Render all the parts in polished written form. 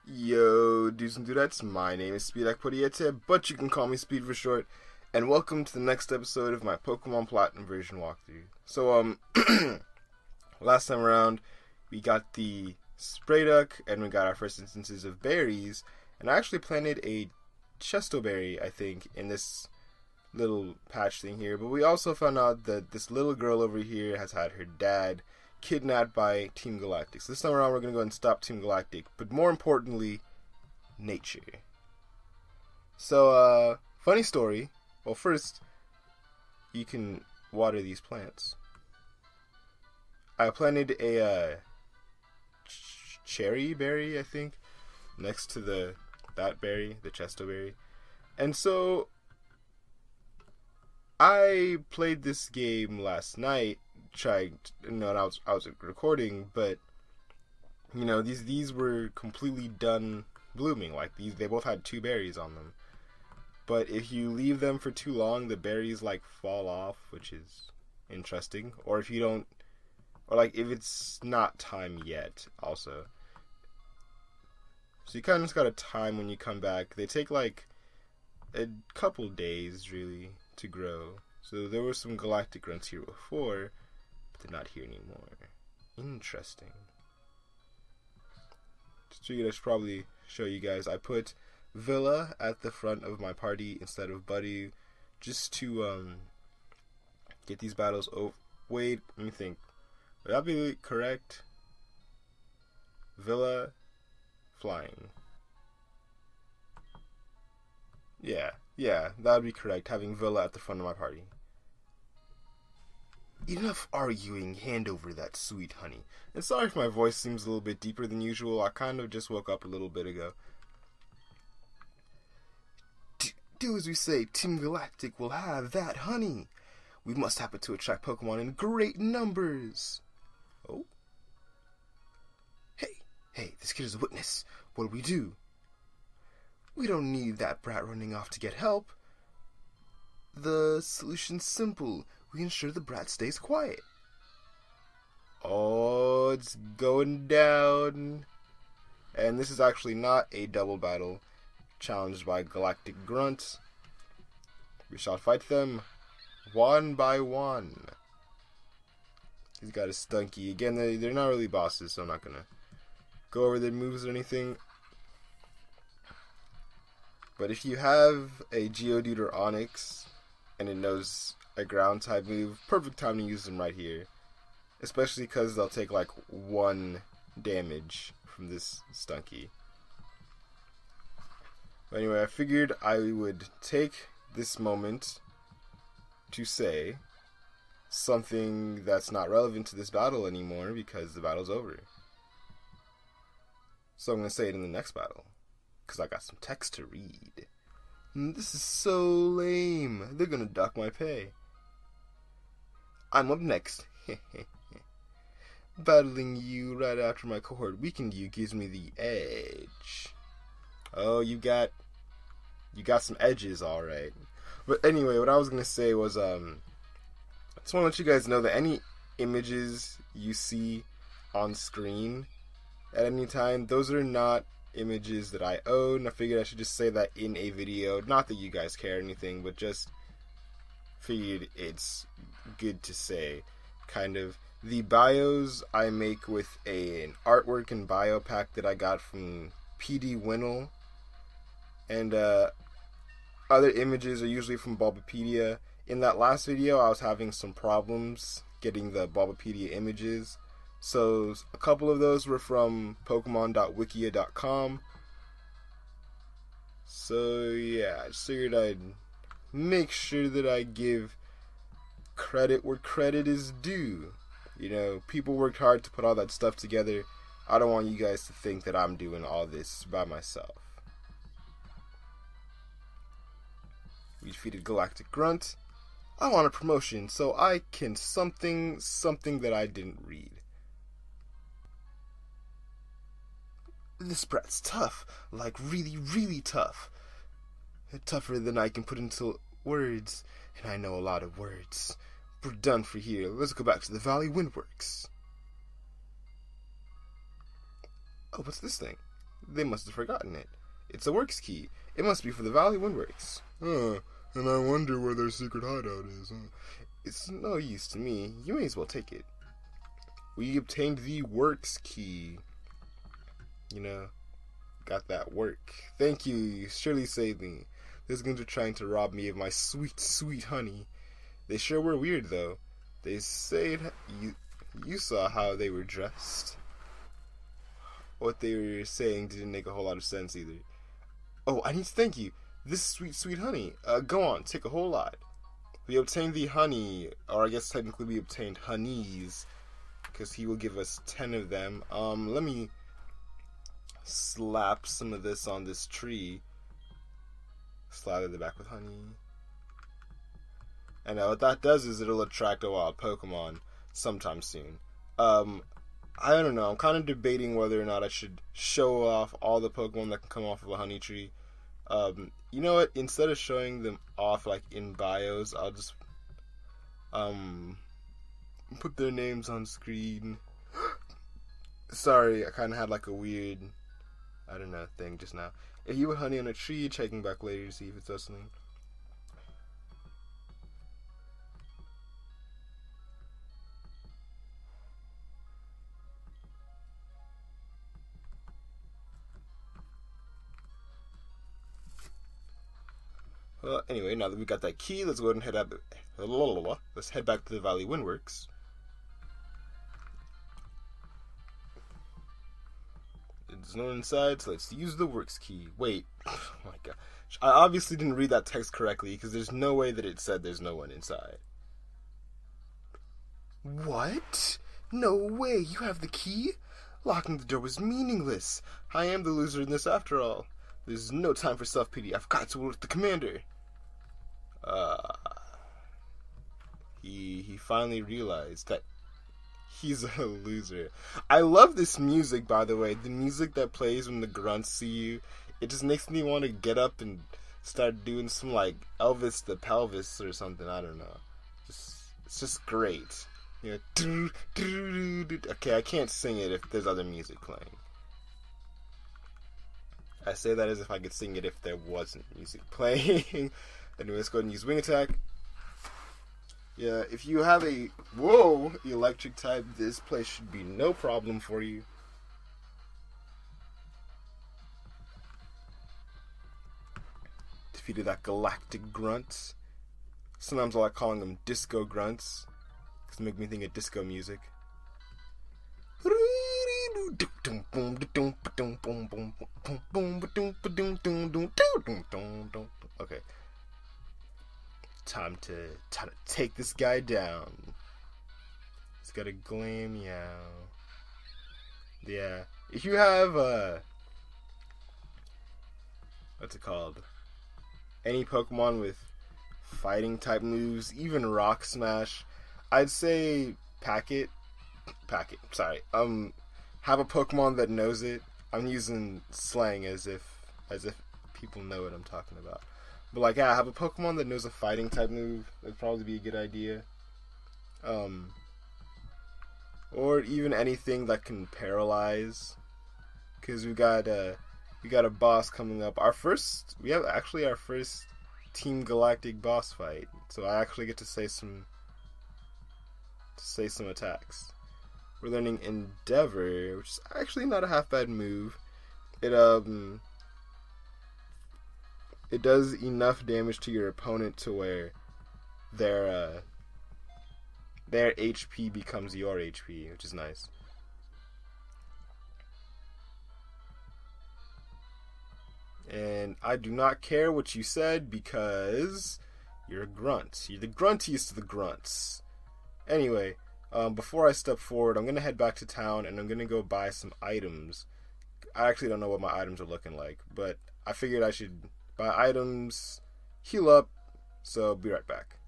Yo, dudes and dudettes, my name is Akpodiete, but you can call me Speed for short, and welcome to the next episode of my Pokemon Platinum version walkthrough. So, last time around, we got the Sprayduck, and we got our first instances of berries, and I actually planted a Chesto berry, I think, in this little patch thing here, but we also found out that this little girl over here has had her dad kidnapped by Team Galactic. So this time around we're going to go and stop Team Galactic, but more importantly, nature. So, funny story. Well, first, you can water these plants. I planted a cherry berry, I think, next to that berry, the Chesto berry. And so I played this game last night, and I was recording, but these were completely done blooming. Like they both had two berries on them. But if you leave them for too long, the berries fall off, which is interesting. Or if you don't, or if it's not time yet, also. So you kind of just gotta time when you come back. They take a couple days really to grow. So there were some galactic grunts here before, but they're not here anymore. Interesting. Just figured I should probably show you guys. I put Villa at the front of my party instead of Buddy, just to get these battles over. Wait, let me think. Would that be correct? Villa, flying. Yeah, that would be correct, having Villa at the front of my party. Enough arguing, hand over that sweet honey. And sorry if my voice seems a little bit deeper than usual, I kind of just woke up a little bit ago. Do as we say, Team Galactic will have that honey. We must happen to attract Pokemon in great numbers. Oh? Hey, this kid is a witness. What do we do? We don't need that brat running off to get help. The solution's simple. We ensure the brat stays quiet. Oh, it's going down. And this is actually not a double battle challenged by Galactic Grunts. We shall fight them one by one. He's got a Stunky. Again, they're not really bosses, so I'm not going to go over their moves or anything. But if you have a Geodude or Onix, and it knows a ground type move, perfect time to use them right here. Especially because they'll take one damage from this Stunky. But anyway, I figured I would take this moment to say something that's not relevant to this battle anymore because the battle's over. So I'm going to say it in the next battle, because I got some text to read. This is so lame. They're going to dock my pay. I'm up next. Battling you right after my cohort weakened you gives me the edge. Oh, you got some edges, alright. But anyway, what I was going to say was, I just want to let you guys know that any images you see on screen at any time, those are not images that I own. I figured I should just say that in a video. Not that you guys care or anything, but just figured it's good to say. Kind of. The bios I make with an artwork and bio pack that I got from PD Winnel. And other images are usually from Bulbapedia. In that last video, I was having some problems getting the Bulbapedia images. So a couple of those were from Pokemon.wikia.com. So yeah, I just figured I'd make sure that I give credit where credit is due. People worked hard to put all that stuff together. I don't want you guys to think that I'm doing all this by myself. We defeated Galactic Grunt. I want a promotion so I can something that I didn't read. This brat's tough, really, really tough. Tougher than I can put into words, and I know a lot of words. We're done for here. Let's go back to the Valley Windworks. Oh, what's this thing? They must have forgotten it. It's a works key. It must be for the Valley Windworks. And I wonder where their secret hideout is. It's no use to me. You may as well take it. We obtained the works key. You know, got that work. Thank you. You surely saved me. Those goons are trying to rob me of my sweet, sweet honey. They sure were weird, though. They said you saw how they were dressed. What they were saying didn't make a whole lot of sense either. Oh, I need to thank you. This sweet, sweet honey. Go on, take a whole lot. We obtained the honey, or I guess technically we obtained honeys, because he will give us 10 of them. Let me slap some of this on this tree. Slather the back with honey. And what that does is it'll attract a wild Pokemon sometime soon. I don't know. I'm kind of debating whether or not I should show off all the Pokemon that can come off of a honey tree. You know what? Instead of showing them off like in bios, I'll just put their names on screen. Sorry, I kind of had like a weird, I don't know, thing just now. If you put honey on a tree, checking back later to see if it does something. Well, anyway, now that we got that key, let's go ahead and head up. Let's head back to the Valley Windworks. There's no one inside, so let's use the works key. Wait, oh my gosh. I obviously didn't read that text correctly, because there's no way that it said there's no one inside. What? No way, you have the key? Locking the door was meaningless. I am the loser in this after all. There's no time for self-pity. I've got to work with the commander. He finally realized that he's a loser. I love this music, by the way. The music that plays when the grunts see you. It just makes me want to get up and start doing some, like, Elvis the Pelvis or something. I don't know. It's just great. You know, okay, I can't sing it if there's other music playing. I say that as if I could sing it if there wasn't music playing. Anyway, let's go ahead and use Wing Attack. Yeah, if you have a, electric type, this place should be no problem for you. Defeated that galactic grunt. Sometimes I like calling them disco grunts, because they make me think of disco music. Okay. Time to take this guy down. He's got a glam, yeah. If you have what's it called? Any Pokemon with fighting type moves, even Rock Smash, I'd say pack it. Sorry. Have a Pokemon that knows it. I'm using slang as if people know what I'm talking about. But like, yeah, have a Pokemon that knows a fighting type move. That'd probably be a good idea. Or even anything that can paralyze. Because we got a boss coming up. We have our first Team Galactic boss fight. So I actually get to say some attacks. We're learning Endeavor, which is actually not a half bad move. It does enough damage to your opponent to where their HP becomes your HP, which is nice. And I do not care what you said because you're a grunt. You're the gruntiest of the grunts. Anyway, before I step forward, I'm going to head back to town and I'm going to go buy some items. I actually don't know what my items are looking like, but I figured I should buy items, heal up, so be right back.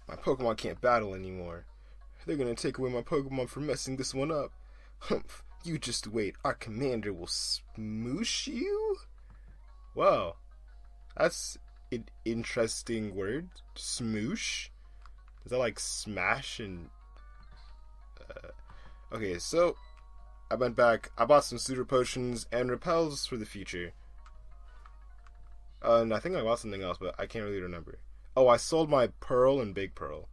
My Pokemon can't battle anymore. They're going to take away my Pokemon for messing this one up. Humph, you just wait. Our commander will smoosh you? Wow, that's an interesting word. Smoosh? Is that like smash and... Okay, so I went back. I bought some super potions and repels for the future. And I think I bought something else, but I can't really remember. Oh, I sold my Pearl and Big Pearl.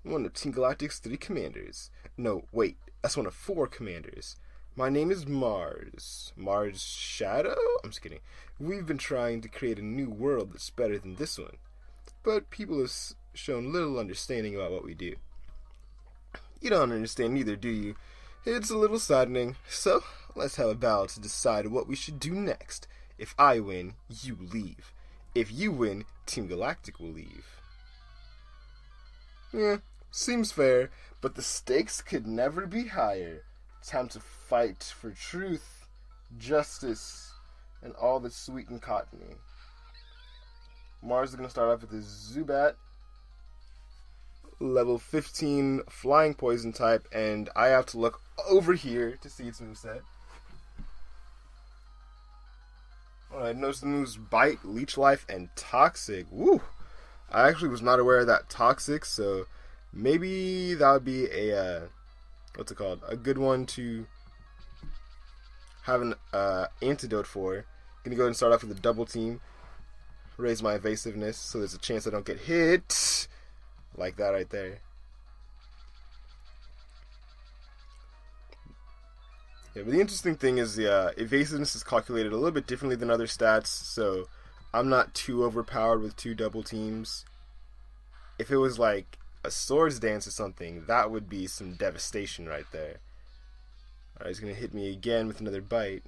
One of Team Galactic's 3 commanders. No, wait, that's one of 4 commanders. My name is Mars. Mars Shadow? I'm just kidding. We've been trying to create a new world that's better than this one. But people have shown little understanding about what we do. You don't understand either, do you? It's a little saddening. So, let's have a battle to decide what we should do next. If I win, you leave. If you win, Team Galactic will leave. Yeah, seems fair, but the stakes could never be higher. Time to fight for truth, justice, and all that's sweet and cottony. Mars is going to start off with his Zubat, level 15 flying poison type, and I have to look over here to see its moveset. Alright, notice the moves Bite, Leech Life, and Toxic. Woo! I actually was not aware of that Toxic, so maybe that would be a, what's it called? A good one to have an antidote for. Gonna go ahead and start off with a double team. Raise my evasiveness so there's a chance I don't get hit. Like that right there. Yeah, but the interesting thing is the evasiveness is calculated a little bit differently than other stats, so I'm not too overpowered with 2 double teams. If it was like a Swords Dance or something, that would be some devastation right there. Alright, he's going to hit me again with another bite.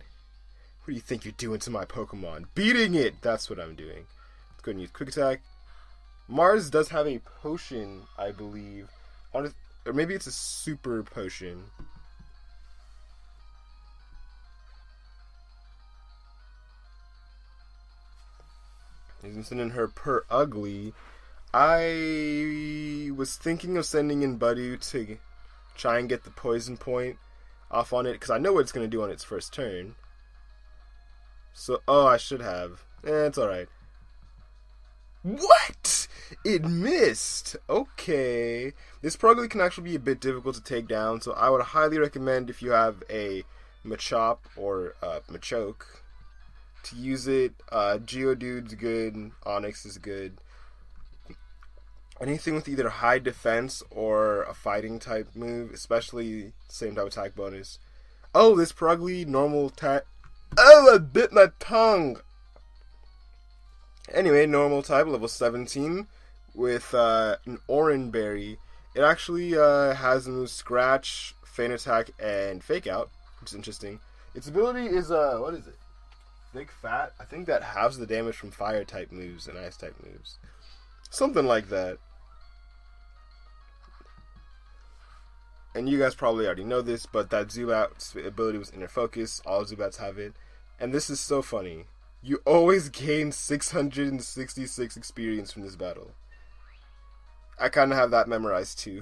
What do you think you're doing to my Pokemon? Beating it! That's what I'm doing. Let's go ahead and use Quick Attack. Mars does have a potion, I believe. Or maybe it's a super potion. He's gonna send in her Per Ugly. I was thinking of sending in Budu to try and get the poison point off on it, because I know what it's going to do on its first turn. So, oh, I should have. It's alright. What? It missed! Okay. This Per Ugly can actually be a bit difficult to take down, so I would highly recommend, if you have a Machop or Machoke, to use it. Geodude's good, Onyx is good. Anything with either high defense or a fighting type move, especially same type attack bonus. Oh, this Per Ugly normal attack. Oh, I bit my tongue! Anyway, normal type, level 17, with an Oran Berry. It actually has the moves Scratch, Feint Attack, and Fake Out, which is interesting. Its ability is, what is it? Thick Fat? I think that halves the damage from fire type moves and ice type moves. Something like that. And you guys probably already know this, but that Zubat's ability was Inner Focus. All Zubats have it. And this is so funny. You always gain 666 experience from this battle. I kind of have that memorized too.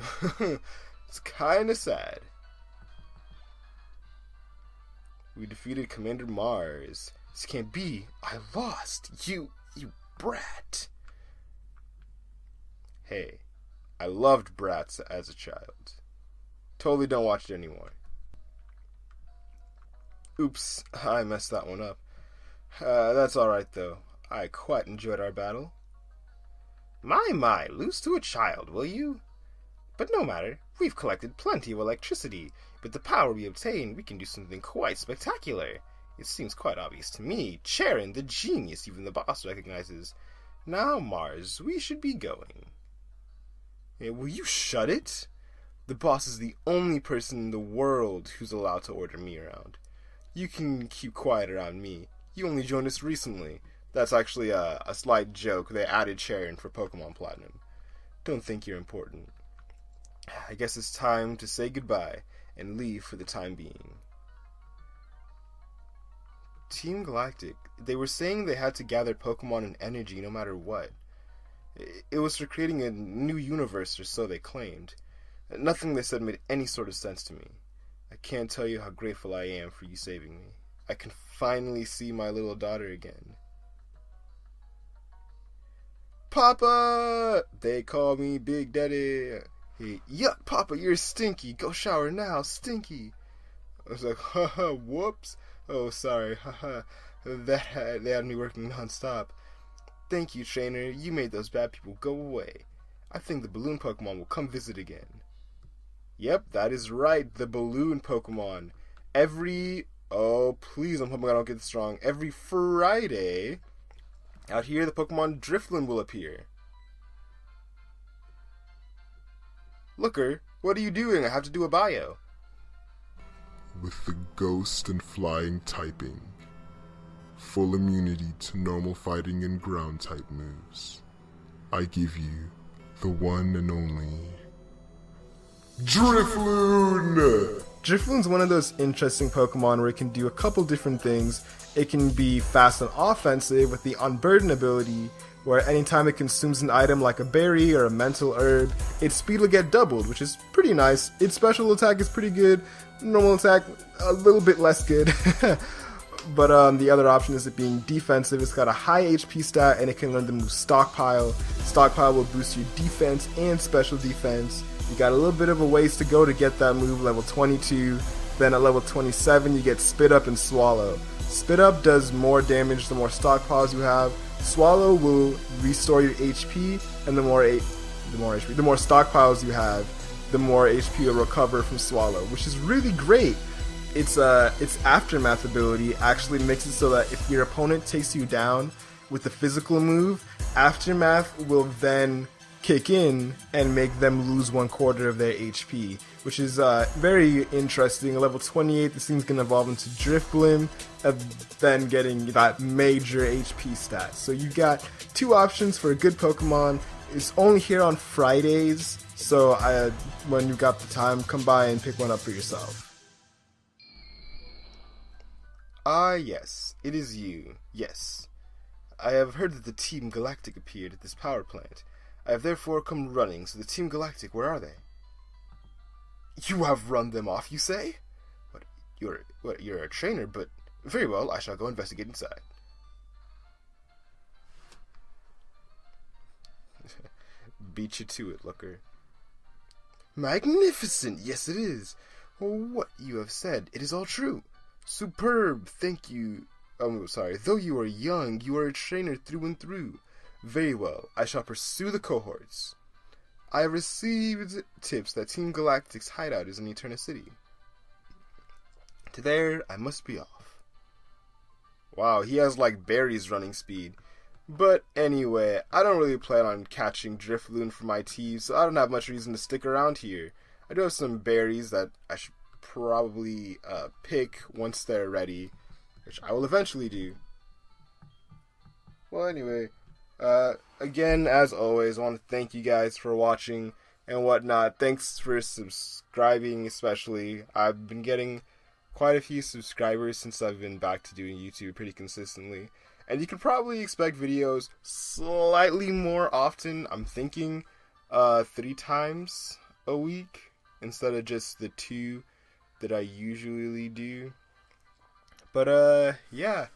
It's kind of sad. We defeated Commander Mars. This can't be. I lost. You brat. Hey, I loved Bratz as a child. Totally don't watch it anymore. Oops, I messed that one up. That's alright though. I quite enjoyed our battle. My, lose to a child, will you? But no matter, we've collected plenty of electricity. With the power we obtain, we can do something quite spectacular. It seems quite obvious to me. Charon, the genius even the boss recognizes. Now, Mars, we should be going. Hey, will you shut it? The boss is the only person in the world who's allowed to order me around. You can keep quiet around me. You only joined us recently. That's actually a slight joke. They added Charon for Pokemon Platinum. Don't think you're important. I guess it's time to say goodbye and leave for the time being. Team Galactic. They were saying they had to gather Pokemon and energy no matter what. It was for creating a new universe, or so they claimed. Nothing they said made any sort of sense to me. I can't tell you how grateful I am for you saving me. I can finally see my little daughter again. Papa! They call me Big Daddy. Hey, yuck, Papa, you're stinky. Go shower now, stinky. I was like, haha, whoops. Oh, sorry, haha. They had me working non-stop. Thank you, trainer. You made those bad people go away. I think the balloon Pokemon will come visit again. Yep, that is right, the balloon Pokemon. Oh, please, I'm hoping I don't get this wrong. Every Friday, out here, the Pokemon Drifloon will appear. Looker, what are you doing? I have to do a bio. With the ghost and flying typing, full immunity to normal fighting and ground type moves, I give you the one and only Drifloon! Drifloon's one of those interesting Pokemon where it can do a couple different things. It can be fast and offensive with the Unburden ability, where anytime it consumes an item like a berry or a mental herb, its speed will get doubled, which is pretty nice. Its special attack is pretty good, normal attack a little bit less good. But the other option is it being defensive. It's got a high HP stat and it can learn the move Stockpile. Stockpile will boost your defense and special defense. You got a little bit of a ways to go to get that move, level 22. Then at level 27 you get Spit Up and Swallow. Spit Up does more damage the more stockpiles you have. Swallow will restore your HP, and the more stockpiles you have, the more HP you'll recover from Swallow, which is really great. Its Aftermath ability actually makes it so that if your opponent takes you down with the physical move, Aftermath will then kick in and make them lose 1/4 of their HP, which is very interesting. At level 28, this thing's going to evolve into Drifblim, and then getting that major HP stat. So you got two options for a good Pokemon. It's only here on Fridays, so when you got the time, come by and pick one up for yourself. Yes, it is you. Yes. I have heard that the Team Galactic appeared at this power plant. I have therefore come running, so the Team Galactic, where are they? You have run them off, you say? You're a trainer, but very well, I shall go investigate inside. Beat you to it, Looker. Magnificent, yes it is. What you have said, it is all true. Superb, thank you. Oh, sorry, though you are young, you are a trainer through and through. Very well, I shall pursue the cohorts. I have received tips that Team Galactic's hideout is in GlitchxCity. To there, I must be off. Wow, he has like Barry's running speed. But anyway, I don't really plan on catching Drifloon for my team, so I don't have much reason to stick around here. I do have some berries that I should probably pick once they're ready, which I will eventually do. Well, anyway, again, as always, I want to thank you guys for watching and whatnot. Thanks for subscribing, especially. I've been getting quite a few subscribers since I've been back to doing YouTube pretty consistently. And you can probably expect videos slightly more often. I'm thinking 3 times a week instead of just the 2 that I usually do. But yeah,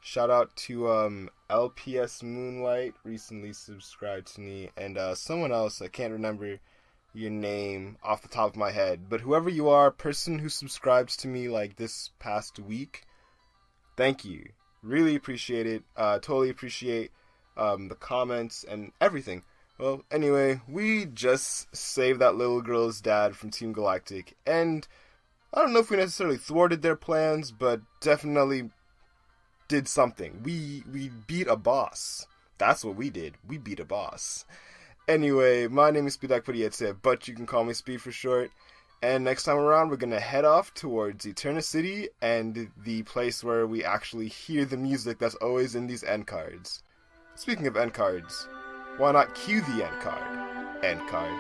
shout out to LPS Moonlight, recently subscribed to me, and someone else, I can't remember your name off the top of my head, but whoever you are, person who subscribes to me like this past week, thank you. Really appreciate it. Totally appreciate the comments and everything. Well, anyway, we just saved that little girl's dad from Team Galactic, and I don't know if we necessarily thwarted their plans, but definitely did something. We beat a boss. That's what we did. We beat a boss. Anyway, my name is Akpodiete, but you can call me Speed for short. And next time around, we're going to head off towards GlitchxCity and the place where we actually hear the music that's always in these end cards. Speaking of end cards, why not cue the end card? End card.